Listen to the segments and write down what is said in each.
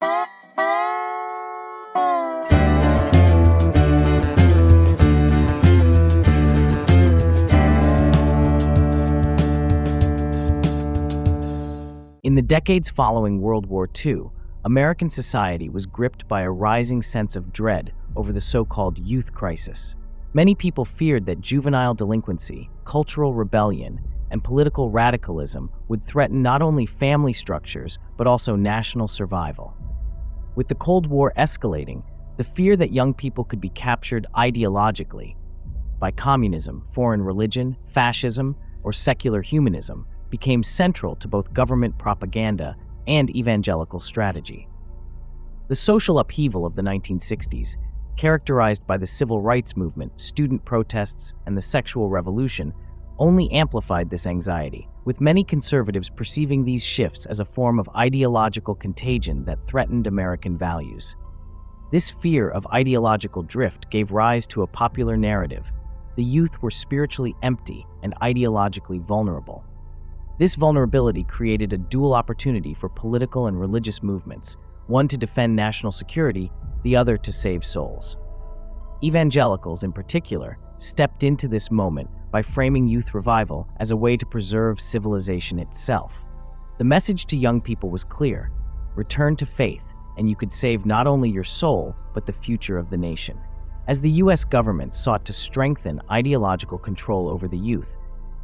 In the decades following World War II, American society was gripped by a rising sense of dread over the so-called youth crisis. Many people feared that juvenile delinquency, cultural rebellion, and political radicalism would threaten not only family structures, but also national survival. With the Cold War escalating, the fear that young people could be captured ideologically by communism, foreign religion, fascism, or secular humanism became central to both government propaganda and evangelical strategy. The social upheaval of the 1960s, characterized by the civil rights movement, student protests, and the sexual revolution, only amplified this anxiety, with many conservatives perceiving these shifts as a form of ideological contagion that threatened American values. This fear of ideological drift gave rise to a popular narrative: the youth were spiritually empty and ideologically vulnerable. This vulnerability created a dual opportunity for political and religious movements, one to defend national security, the other to save souls. Evangelicals, in particular, stepped into this moment by framing youth revival as a way to preserve civilization itself. The message to young people was clear: return to faith, and you could save not only your soul, but the future of the nation. As the U.S. government sought to strengthen ideological control over the youth,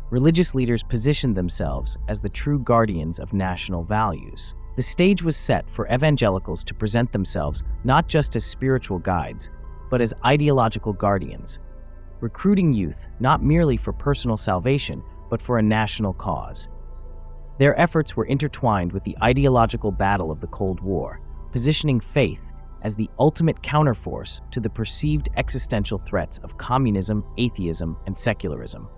religious leaders positioned themselves as the true guardians of national values. The stage was set for evangelicals to present themselves not just as spiritual guides, but as ideological guardians, recruiting youth not merely for personal salvation, but for a national cause. Their efforts were intertwined with the ideological battle of the Cold War, positioning faith as the ultimate counterforce to the perceived existential threats of communism, atheism, and secularism.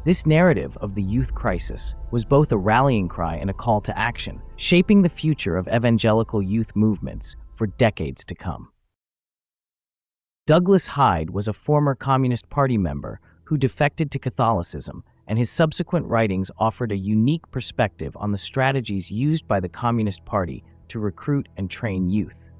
This narrative of the youth crisis was both a rallying cry and a call to action, shaping the future of evangelical youth movements for decades to come. Douglas Hyde was a former Communist Party member who defected to Catholicism, and his subsequent writings offered a unique perspective on the strategies used by the Communist Party to recruit and train youth.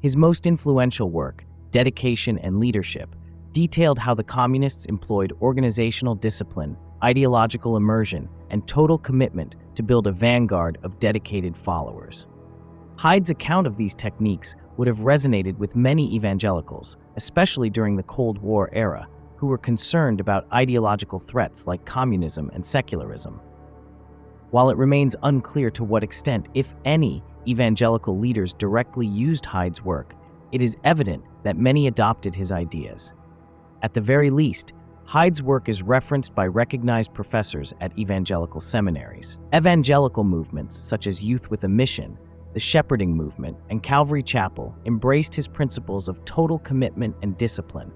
His most influential work, Dedication and Leadership, detailed how the communists employed organizational discipline, ideological immersion, and total commitment to build a vanguard of dedicated followers. Hyde's account of these techniques would have resonated with many evangelicals, especially during the Cold War era, who were concerned about ideological threats like communism and secularism. While it remains unclear to what extent, if any, evangelical leaders directly used Hyde's work, it is evident that many adopted his ideas. At the very least, Hyde's work is referenced by recognized professors at evangelical seminaries. Evangelical movements such as Youth with a Mission, the Shepherding Movement, and Calvary Chapel embraced his principles of total commitment and discipline,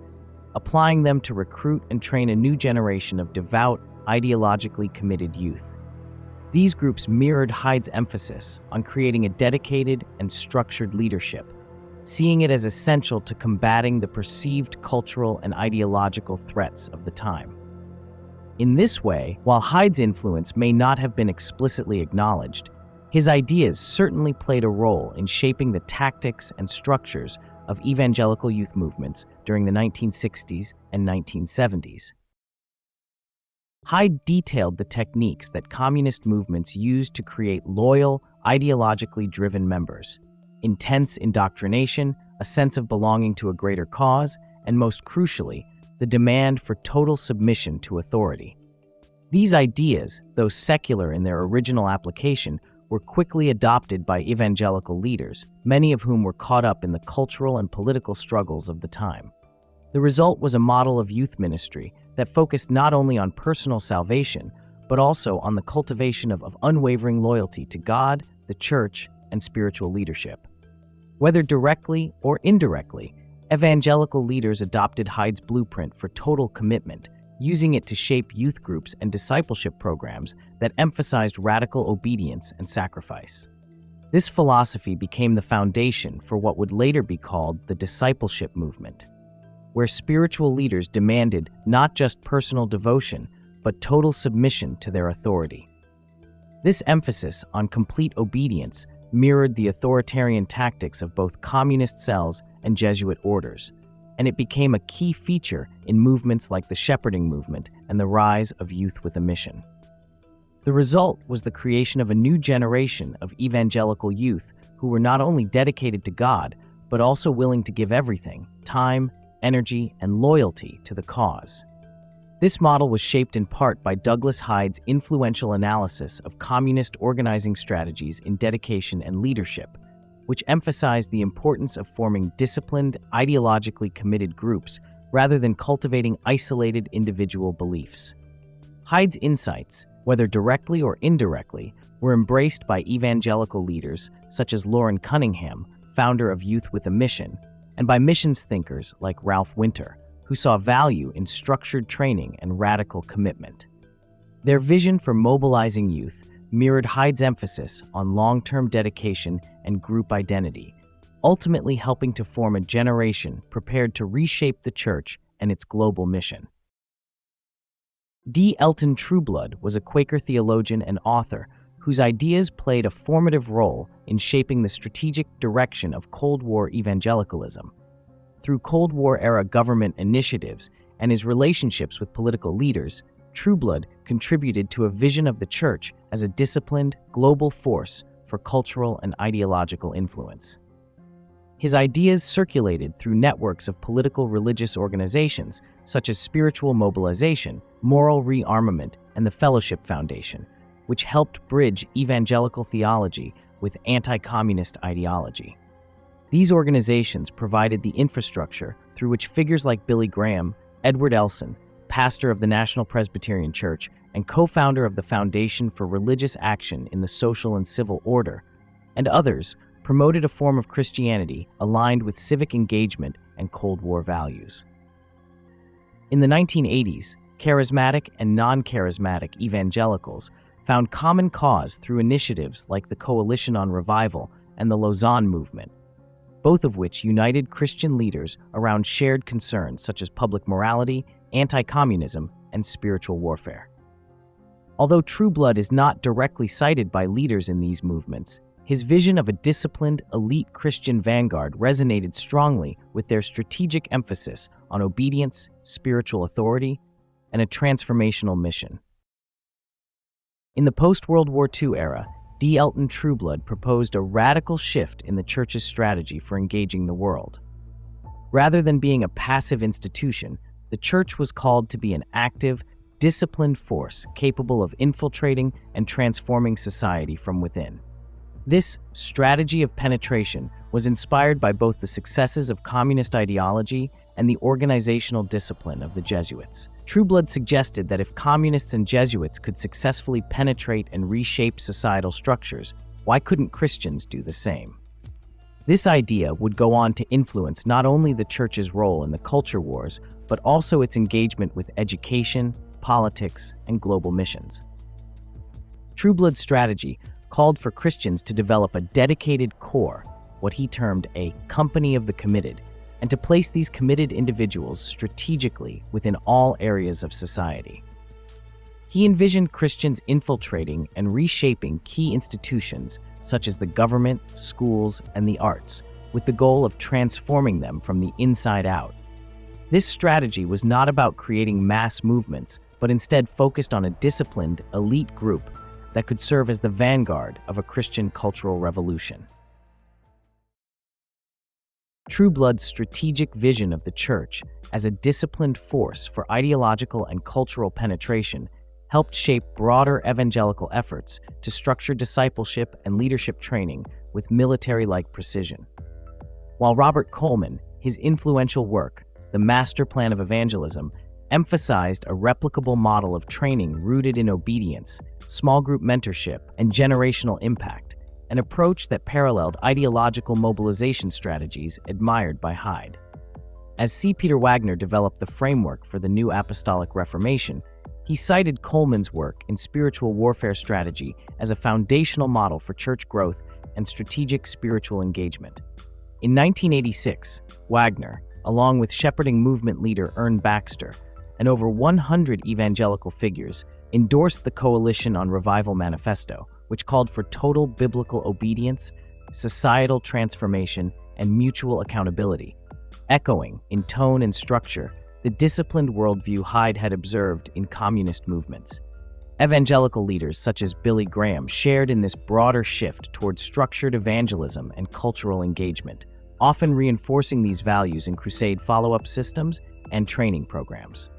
applying them to recruit and train a new generation of devout, ideologically committed youth. These groups mirrored Hyde's emphasis on creating a dedicated and structured leadership, seeing it as essential to combating the perceived cultural and ideological threats of the time. In this way, while Hyde's influence may not have been explicitly acknowledged, his ideas certainly played a role in shaping the tactics and structures of evangelical youth movements during the 1960s and 1970s. Hyde detailed the techniques that communist movements used to create loyal, ideologically driven members: intense indoctrination, a sense of belonging to a greater cause, and most crucially, the demand for total submission to authority. These ideas, though secular in their original application, were quickly adopted by evangelical leaders, many of whom were caught up in the cultural and political struggles of the time. The result was a model of youth ministry that focused not only on personal salvation, but also on the cultivation of unwavering loyalty to God, the church, and spiritual leadership. Whether directly or indirectly, evangelical leaders adopted Hyde's blueprint for total commitment, using it to shape youth groups and discipleship programs that emphasized radical obedience and sacrifice. This philosophy became the foundation for what would later be called the discipleship movement, where spiritual leaders demanded not just personal devotion, but total submission to their authority. This emphasis on complete obedience mirrored the authoritarian tactics of both communist cells and Jesuit orders, and it became a key feature in movements like the shepherding movement and the rise of youth with a mission. The result was the creation of a new generation of evangelical youth who were not only dedicated to God, but also willing to give everything, time, energy, and loyalty to the cause. This model was shaped in part by Douglas Hyde's influential analysis of communist organizing strategies in dedication and leadership, which emphasized the importance of forming disciplined, ideologically committed groups rather than cultivating isolated individual beliefs. Hyde's insights, whether directly or indirectly, were embraced by evangelical leaders such as Loren Cunningham, founder of Youth with a Mission, and by missions thinkers like Ralph Winter, who saw value in structured training and radical commitment. Their vision for mobilizing youth mirrored Hyde's emphasis on long-term dedication and group identity, ultimately helping to form a generation prepared to reshape the church and its global mission. Elton Trueblood was a Quaker theologian and author whose ideas played a formative role in shaping the strategic direction of Cold War evangelicalism. Through Cold War-era government initiatives and his relationships with political leaders, Trueblood contributed to a vision of the church as a disciplined, global force for cultural and ideological influence. His ideas circulated through networks of political religious organizations such as Spiritual Mobilization, Moral Rearmament, and the Fellowship Foundation, which helped bridge evangelical theology with anti-communist ideology. These organizations provided the infrastructure through which figures like Billy Graham, Edward Elson, pastor of the National Presbyterian Church and co-founder of the Foundation for Religious Action in the Social and Civil Order, and others promoted a form of Christianity aligned with civic engagement and Cold War values. In the 1980s, charismatic and non-charismatic evangelicals found common cause through initiatives like the Coalition on Revival and the Lausanne Movement, both of which united Christian leaders around shared concerns such as public morality, anti-communism, and spiritual warfare. Although Trueblood is not directly cited by leaders in these movements, his vision of a disciplined, elite Christian vanguard resonated strongly with their strategic emphasis on obedience, spiritual authority, and a transformational mission. In the post-World War II era, Elton Trueblood proposed a radical shift in the church's strategy for engaging the world. Rather than being a passive institution, the church was called to be an active, disciplined force capable of infiltrating and transforming society from within. This strategy of penetration was inspired by both the successes of communist ideology and the organizational discipline of the Jesuits. Trueblood suggested that if communists and Jesuits could successfully penetrate and reshape societal structures, why couldn't Christians do the same? This idea would go on to influence not only the church's role in the culture wars, but also its engagement with education, politics, and global missions. Trueblood's strategy called for Christians to develop a dedicated core, what he termed a company of the committed, and to place these committed individuals strategically within all areas of society. He envisioned Christians infiltrating and reshaping key institutions such as the government, schools, and the arts, with the goal of transforming them from the inside out. This strategy was not about creating mass movements, but instead focused on a disciplined, elite group that could serve as the vanguard of a Christian cultural revolution. Trueblood's strategic vision of the church as a disciplined force for ideological and cultural penetration helped shape broader evangelical efforts to structure discipleship and leadership training with military-like precision. While Robert Coleman, his influential work, The Master Plan of Evangelism, emphasized a replicable model of training rooted in obedience, small group mentorship, and generational impact, an approach that paralleled ideological mobilization strategies admired by Hyde. As C. Peter Wagner developed the framework for the new Apostolic Reformation, he cited Coleman's work in spiritual warfare strategy as a foundational model for church growth and strategic spiritual engagement. In 1986, Wagner, along with shepherding movement leader Ern Baxter and over 100 evangelical figures, endorsed the Coalition on Revival Manifesto, which called for total biblical obedience, societal transformation, and mutual accountability, echoing, in tone and structure, the disciplined worldview Hyde had observed in communist movements. Evangelical leaders such as Billy Graham shared in this broader shift toward structured evangelism and cultural engagement, often reinforcing these values in crusade follow-up systems and training programs.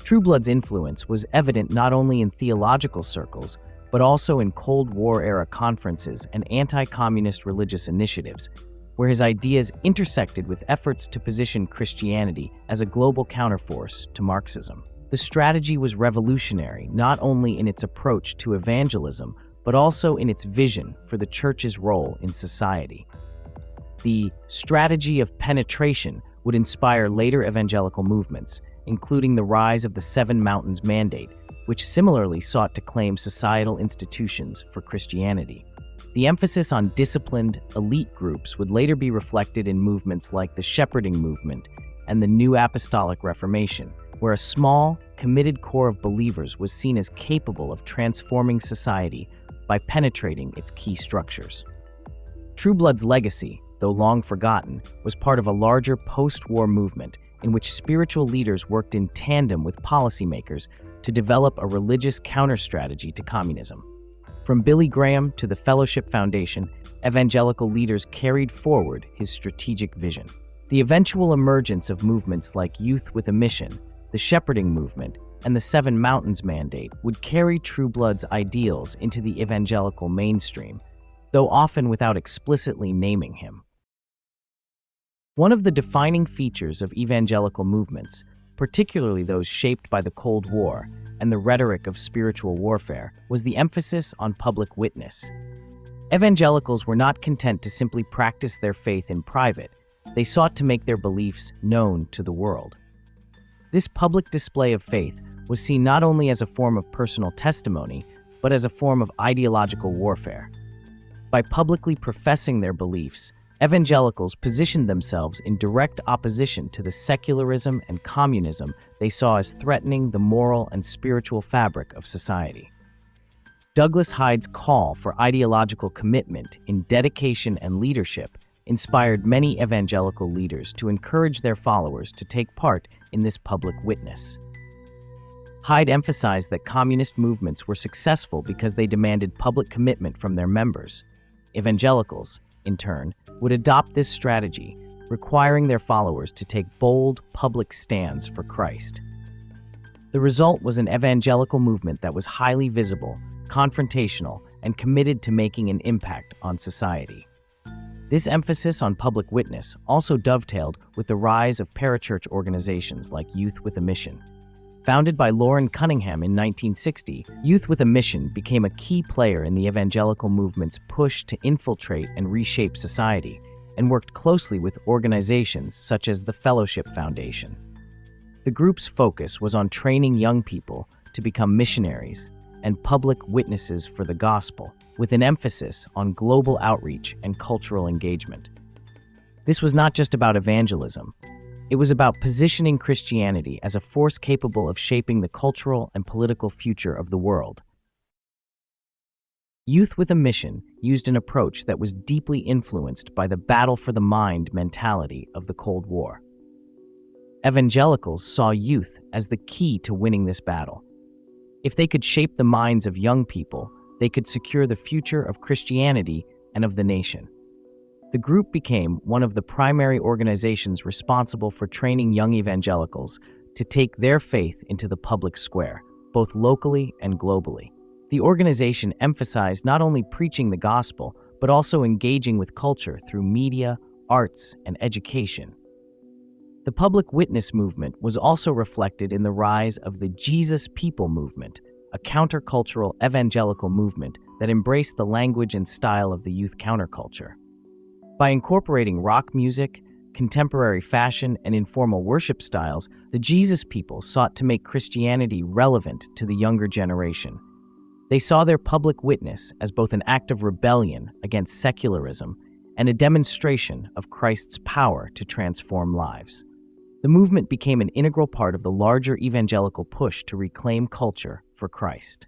Trueblood's influence was evident not only in theological circles, but also in Cold War-era conferences and anti-communist religious initiatives, where his ideas intersected with efforts to position Christianity as a global counterforce to Marxism. The strategy was revolutionary not only in its approach to evangelism, but also in its vision for the church's role in society. The strategy of penetration would inspire later evangelical movements, including the rise of the Seven Mountains Mandate, which similarly sought to claim societal institutions for Christianity. The emphasis on disciplined, elite groups would later be reflected in movements like the Shepherding Movement and the New Apostolic Reformation, where a small, committed core of believers was seen as capable of transforming society by penetrating its key structures. Trueblood's legacy, though long forgotten, was part of a larger post-war movement in which spiritual leaders worked in tandem with policymakers to develop a religious counter-strategy to communism. From Billy Graham to the Fellowship Foundation, evangelical leaders carried forward his strategic vision. The eventual emergence of movements like Youth with a Mission, the Shepherding Movement, and the Seven Mountains Mandate would carry Trueblood's ideals into the evangelical mainstream, though often without explicitly naming him. One of the defining features of evangelical movements, particularly those shaped by the Cold War and the rhetoric of spiritual warfare, was the emphasis on public witness. Evangelicals were not content to simply practice their faith in private. They sought to make their beliefs known to the world. This public display of faith was seen not only as a form of personal testimony, but as a form of ideological warfare. By publicly professing their beliefs, evangelicals positioned themselves in direct opposition to the secularism and communism they saw as threatening the moral and spiritual fabric of society. Douglas Hyde's call for ideological commitment in dedication and leadership inspired many evangelical leaders to encourage their followers to take part in this public witness. Hyde emphasized that communist movements were successful because they demanded public commitment from their members. Evangelicals, in turn, would adopt this strategy, requiring their followers to take bold, public stands for Christ. The result was an evangelical movement that was highly visible, confrontational, and committed to making an impact on society. This emphasis on public witness also dovetailed with the rise of parachurch organizations like Youth with a Mission. Founded by Loren Cunningham in 1960, Youth with a Mission became a key player in the evangelical movement's push to infiltrate and reshape society, and worked closely with organizations such as the Fellowship Foundation. The group's focus was on training young people to become missionaries and public witnesses for the gospel, with an emphasis on global outreach and cultural engagement. This was not just about evangelism. It was about positioning Christianity as a force capable of shaping the cultural and political future of the world. Youth with a Mission used an approach that was deeply influenced by the battle for the mind mentality of the Cold War. Evangelicals saw youth as the key to winning this battle. If they could shape the minds of young people, they could secure the future of Christianity and of the nation. The group became one of the primary organizations responsible for training young evangelicals to take their faith into the public square, both locally and globally. The organization emphasized not only preaching the gospel, but also engaging with culture through media, arts, and education. The public witness movement was also reflected in the rise of the Jesus People movement, a countercultural evangelical movement that embraced the language and style of the youth counterculture. By incorporating rock music, contemporary fashion, and informal worship styles, the Jesus People sought to make Christianity relevant to the younger generation. They saw their public witness as both an act of rebellion against secularism and a demonstration of Christ's power to transform lives. The movement became an integral part of the larger evangelical push to reclaim culture for Christ.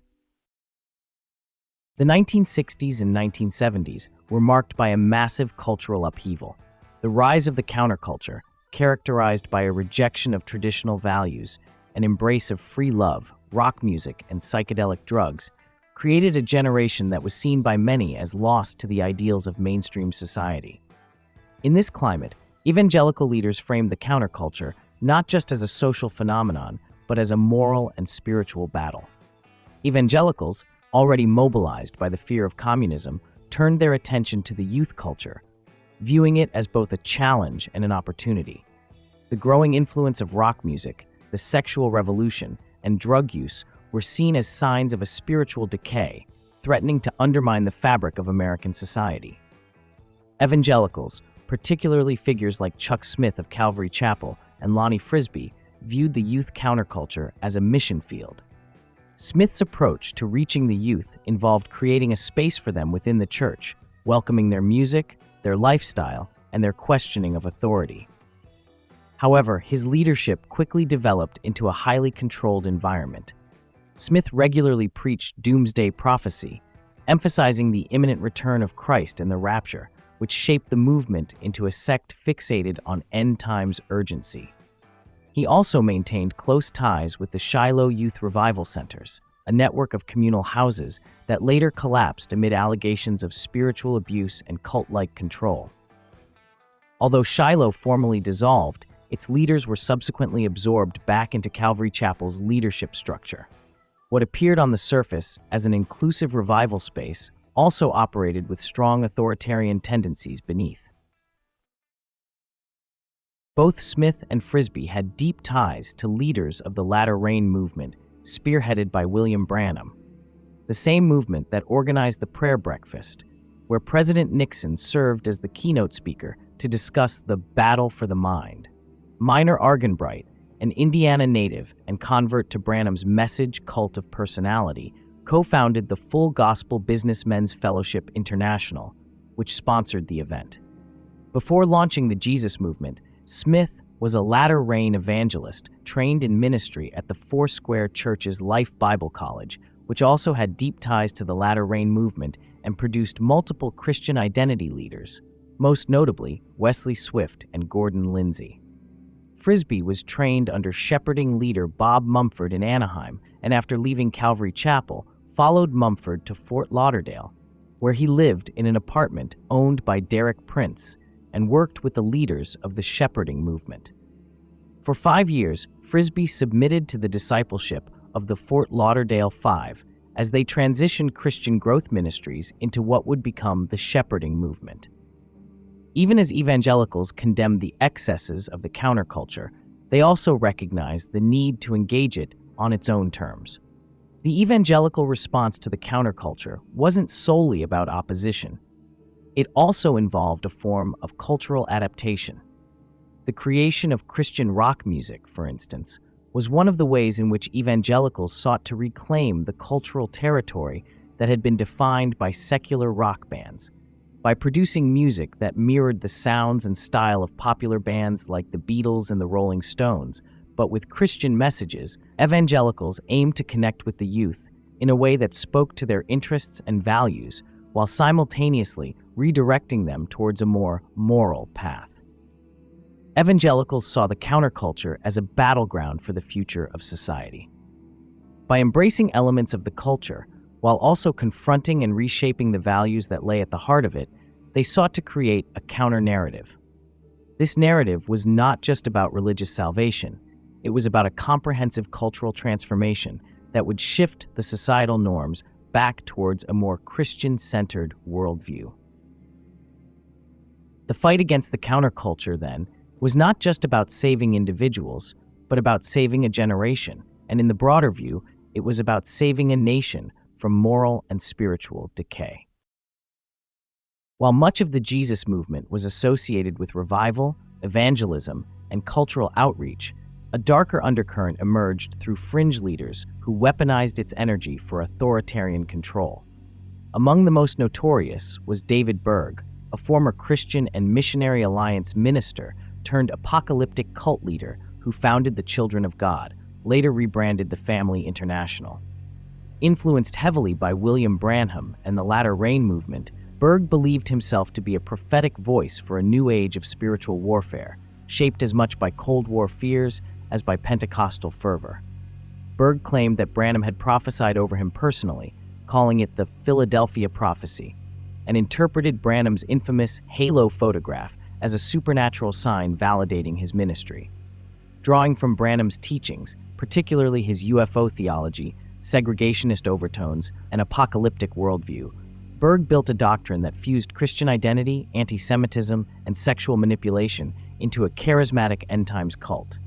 The 1960s and 1970s were marked by a massive cultural upheaval. The rise of the counterculture, characterized by a rejection of traditional values, an embrace of free love, rock music, and psychedelic drugs, created a generation that was seen by many as lost to the ideals of mainstream society. In this climate, evangelical leaders framed the counterculture not just as a social phenomenon, but as a moral and spiritual battle. Evangelicals, already mobilized by the fear of communism, turned their attention to the youth culture, viewing it as both a challenge and an opportunity. The growing influence of rock music, the sexual revolution, and drug use were seen as signs of a spiritual decay, threatening to undermine the fabric of American society. Evangelicals, particularly figures like Chuck Smith of Calvary Chapel and Lonnie Frisbee, viewed the youth counterculture as a mission field. Smith's approach to reaching the youth involved creating a space for them within the church, welcoming their music, their lifestyle, and their questioning of authority. However, his leadership quickly developed into a highly controlled environment. Smith regularly preached doomsday prophecy, emphasizing the imminent return of Christ and the rapture, which shaped the movement into a sect fixated on end-times urgency. He also maintained close ties with the Shiloh Youth Revival Centers, a network of communal houses that later collapsed amid allegations of spiritual abuse and cult-like control. Although Shiloh formally dissolved, its leaders were subsequently absorbed back into Calvary Chapel's leadership structure. What appeared on the surface as an inclusive revival space also operated with strong authoritarian tendencies beneath. Both Smith and Frisbee had deep ties to leaders of the Latter Rain movement, spearheaded by William Branham, the same movement that organized the prayer breakfast, where President Nixon served as the keynote speaker to discuss the battle for the mind. Minor Arganbright, an Indiana native and convert to Branham's message cult of personality, co-founded the Full Gospel Businessmen's Fellowship International, which sponsored the event. Before launching the Jesus movement, Smith was a Latter Rain evangelist trained in ministry at the Foursquare Church's Life Bible College, which also had deep ties to the Latter Rain movement and produced multiple Christian identity leaders, most notably Wesley Swift and Gordon Lindsay. Frisbee was trained under shepherding leader Bob Mumford in Anaheim, and after leaving Calvary Chapel, followed Mumford to Fort Lauderdale, where he lived in an apartment owned by Derek Prince and worked with the leaders of the shepherding movement. For 5 years, Frisbee submitted to the discipleship of the Fort Lauderdale Five as they transitioned Christian growth ministries into what would become the shepherding movement. Even as evangelicals condemned the excesses of the counterculture, they also recognized the need to engage it on its own terms. The evangelical response to the counterculture wasn't solely about opposition. It also involved a form of cultural adaptation. The creation of Christian rock music, for instance, was one of the ways in which evangelicals sought to reclaim the cultural territory that had been defined by secular rock bands. By producing music that mirrored the sounds and style of popular bands like the Beatles and the Rolling Stones, but with Christian messages, evangelicals aimed to connect with the youth in a way that spoke to their interests and values, while simultaneously redirecting them towards a more moral path. Evangelicals saw the counterculture as a battleground for the future of society. By embracing elements of the culture, while also confronting and reshaping the values that lay at the heart of it, they sought to create a counter-narrative. This narrative was not just about religious salvation. It was about a comprehensive cultural transformation that would shift the societal norms back towards a more Christian-centered worldview. The fight against the counterculture, then, was not just about saving individuals, but about saving a generation, and in the broader view, it was about saving a nation from moral and spiritual decay. While much of the Jesus movement was associated with revival, evangelism, and cultural outreach, a darker undercurrent emerged through fringe leaders who weaponized its energy for authoritarian control. Among the most notorious was David Berg, a former Christian and Missionary Alliance minister turned apocalyptic cult leader who founded the Children of God, later rebranded the Family International. Influenced heavily by William Branham and the latter rain movement, Berg believed himself to be a prophetic voice for a new age of spiritual warfare, shaped as much by Cold War fears as by Pentecostal fervor. Berg claimed that Branham had prophesied over him personally, calling it the Philadelphia prophecy, and interpreted Branham's infamous halo photograph as a supernatural sign validating his ministry. Drawing from Branham's teachings, particularly his UFO theology, segregationist overtones, and apocalyptic worldview, Berg built a doctrine that fused Christian identity, anti-Semitism, and sexual manipulation into a charismatic end-times cult.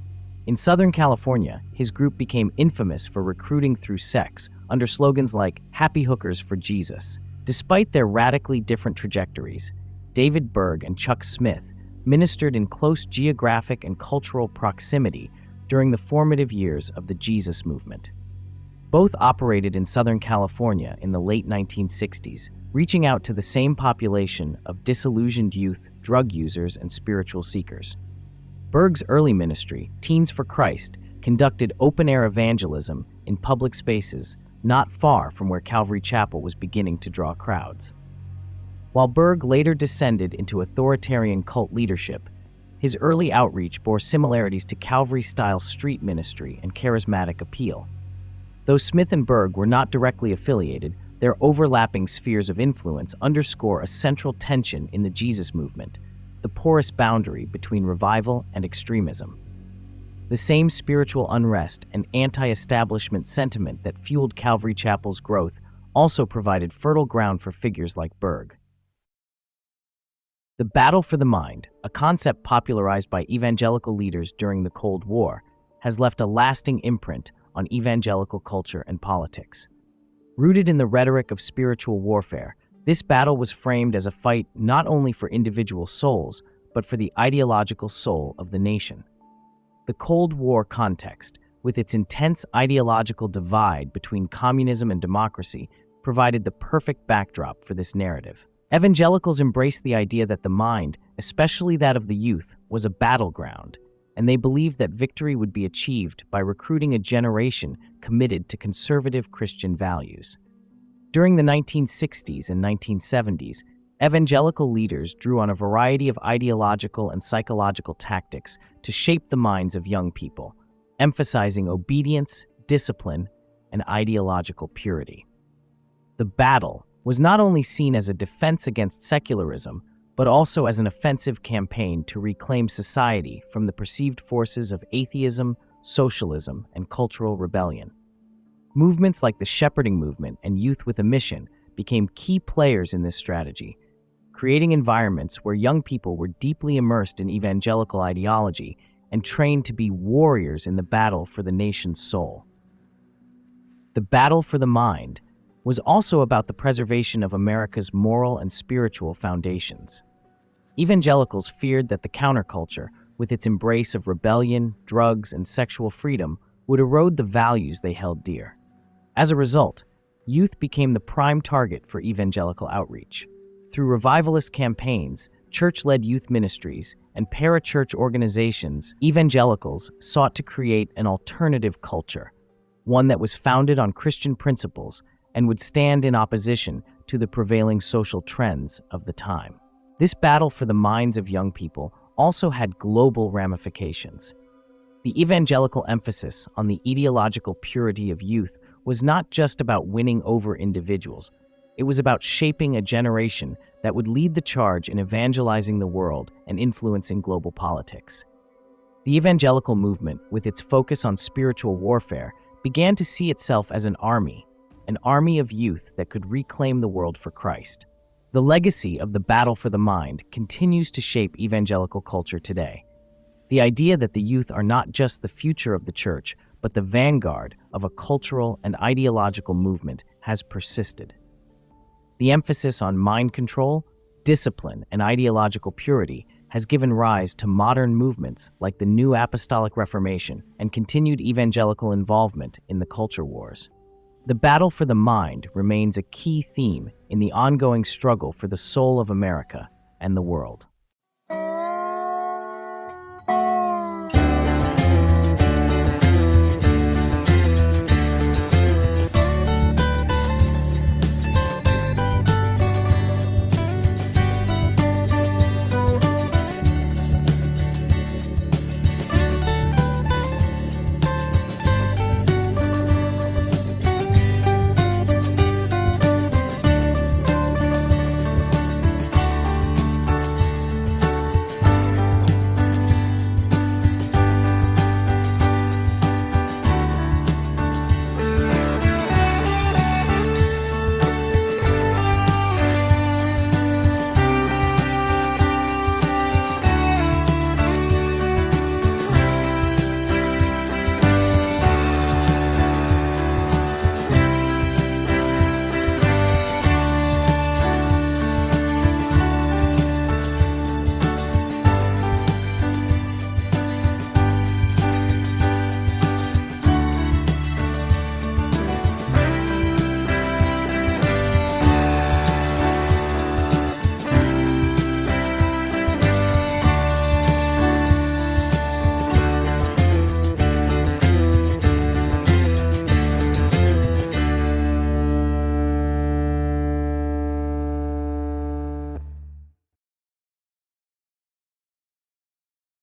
In Southern California, his group became infamous for recruiting through sex under slogans like "Happy Hookers for Jesus." Despite their radically different trajectories, David Berg and Chuck Smith ministered in close geographic and cultural proximity during the formative years of the Jesus movement. Both operated in Southern California in the late 1960s, reaching out to the same population of disillusioned youth, drug users, and spiritual seekers. Berg's early ministry, Teens for Christ, conducted open-air evangelism in public spaces not far from where Calvary Chapel was beginning to draw crowds. While Berg later descended into authoritarian cult leadership, his early outreach bore similarities to Calvary-style street ministry and charismatic appeal. Though Smith and Berg were not directly affiliated, their overlapping spheres of influence underscore a central tension in the Jesus movement, the porous boundary between revival and extremism. The same spiritual unrest and anti-establishment sentiment that fueled Calvary Chapel's growth also provided fertile ground for figures like Berg. The battle for the mind, a concept popularized by evangelical leaders during the Cold War, has left a lasting imprint on evangelical culture and politics. Rooted in the rhetoric of spiritual warfare, this battle was framed as a fight not only for individual souls, but for the ideological soul of the nation. The Cold War context, with its intense ideological divide between communism and democracy, provided the perfect backdrop for this narrative. Evangelicals embraced the idea that the mind, especially that of the youth, was a battleground, and they believed that victory would be achieved by recruiting a generation committed to conservative Christian values. During the 1960s and 1970s, evangelical leaders drew on a variety of ideological and psychological tactics to shape the minds of young people, emphasizing obedience, discipline, and ideological purity. The battle was not only seen as a defense against secularism, but also as an offensive campaign to reclaim society from the perceived forces of atheism, socialism, and cultural rebellion. Movements like the Shepherding Movement and Youth with a Mission became key players in this strategy, creating environments where young people were deeply immersed in evangelical ideology and trained to be warriors in the battle for the nation's soul. The battle for the mind was also about the preservation of America's moral and spiritual foundations. Evangelicals feared that the counterculture, with its embrace of rebellion, drugs, and sexual freedom, would erode the values they held dear. As a result, youth became the prime target for evangelical outreach. Through revivalist campaigns, church-led youth ministries, and parachurch organizations, evangelicals sought to create an alternative culture, one that was founded on Christian principles and would stand in opposition to the prevailing social trends of the time. This battle for the minds of young people also had global ramifications. The evangelical emphasis on the ideological purity of youth was not just about winning over individuals. It was about shaping a generation that would lead the charge in evangelizing the world and influencing global politics. The evangelical movement, with its focus on spiritual warfare, began to see itself as an army of youth that could reclaim the world for Christ. The legacy of the battle for the mind continues to shape evangelical culture today. The idea that the youth are not just the future of the church, but the vanguard of a cultural and ideological movement has persisted. The emphasis on mind control, discipline, and ideological purity has given rise to modern movements like the New Apostolic Reformation and continued evangelical involvement in the culture wars. The battle for the mind remains a key theme in the ongoing struggle for the soul of America and the world.